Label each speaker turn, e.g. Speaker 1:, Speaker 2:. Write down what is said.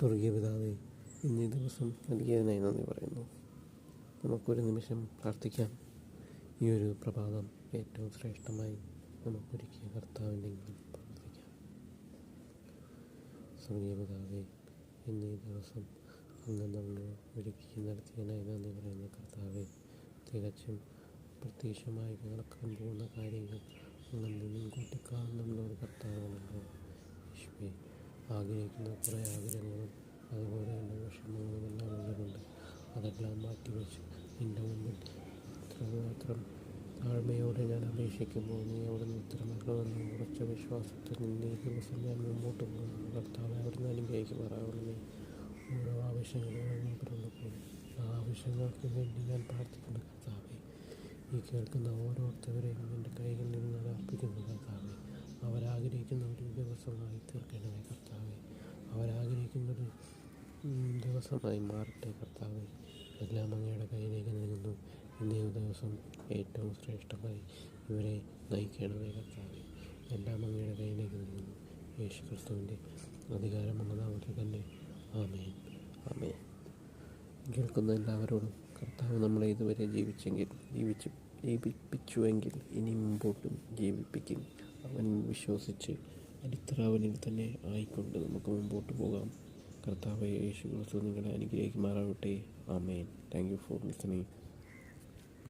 Speaker 1: സ്വർഗീയ പിതാവേ, ഇന്നീ ദിവസം നൽകിയതിനായി നന്ദി പറയുന്നു. നമുക്കൊരു നിമിഷം പ്രാർത്ഥിക്കാം. ഈ ഒരു പ്രഭാതം ഏറ്റവും ശ്രേഷ്ഠമായി നമുക്കൊരുക്കിയ കർത്താവിൻ്റെ പ്രാർത്ഥിക്കാം. സ്വർഗീയ പിതാവേ, ഇന്നീ ദിവസം അങ്ങ് നമ്മൾ ഒരുക്കി നടത്തിയതിനായി നന്ദി പറയുന്ന കർത്താവേ, തികച്ചും പ്രത്യക്ഷമായി നടക്കാൻ പോകുന്ന കാര്യങ്ങൾ അങ്ങനെ മുൻകൂട്ടി കാണുന്നൊരു കർത്താവാണല്ലോ യേശുവേ. ആഗ്രഹിക്കുന്ന കുറേ ആഗ്രഹങ്ങളും അതുപോലെ തന്നെ വിഷമങ്ങളും എല്ലാം ഉള്ളിലുണ്ട്. അതെല്ലാം മാറ്റിവെച്ച് നിൻ്റെ മുമ്പിൽ മാത്രം താഴ്മയോടെ ഞാൻ അപേക്ഷിക്കുമ്പോൾ നീ അവിടെ നിന്ന് ഉത്തരമാക്കണമെന്ന് ഉറച്ച വിശ്വാസത്തിൽ നിന്നെ ഈ ദിവസം ഞാൻ മുമ്പോട്ട് പോകുന്നു. കർത്താവ് അവിടെ നിന്ന് അനുഗ്രഹിക്കുമാറാകണമേ. ഓരോ ആവശ്യങ്ങളും മുമ്പിലുള്ളപ്പോൾ ആ ആവശ്യങ്ങൾക്ക് വേണ്ടി ഞാൻ പ്രാർത്ഥിക്കുന്നു കർത്താവേ. ഈ കേൾക്കുന്ന ഓരോരുത്തവരെയും എൻ്റെ കൈകളിൽ നിന്ന് അർപ്പിക്കുന്നു കർത്താവേ. അവരാഗ്രഹിക്കുന്ന ഒരു ദിവസമായി തീർക്കണമേ കർത്താവേ. അവരാഗ്രഹിക്കുന്നൊരു ദിവസമായി മാറട്ടെ കർത്താവേ. എല്ലാം അങ്ങയുടെ കയ്യിലേക്ക് നൽകുന്നു. ഇന്നേ ദിവസം ഏറ്റവും ശ്രേഷ്ഠമായി ഇവരെ നയിക്കണമേ കർത്താവേ. എല്ലാം അങ്ങയുടെ കയ്യിലേക്ക് നൽകുന്നു. യേശു ക്രിസ്തുവിൻ്റെ അധികാരമുള്ള നാമത്തിൽ തന്നെ ആമേൻ, ആമേൻ. കേൾക്കുന്ന എല്ലാവരോടും കർത്താവ് നമ്മളെ ഇതുവരെ ജീവിപ്പിച്ചുവെങ്കിൽ ഇനി മുമ്പോട്ടും ജീവിപ്പിക്കും. അവൻ വിശ്വസിച്ച് അടിത്തറവനിൽ തന്നെ ആയിക്കൊണ്ട് നമുക്ക് മുമ്പോട്ട് പോകാം. കർത്താവ് യേശു ക്രിസ്തു നിങ്ങളെ അനുഗ്രഹിക്കുമാറാകട്ടെ. ആമേൻ. Thank you for listening.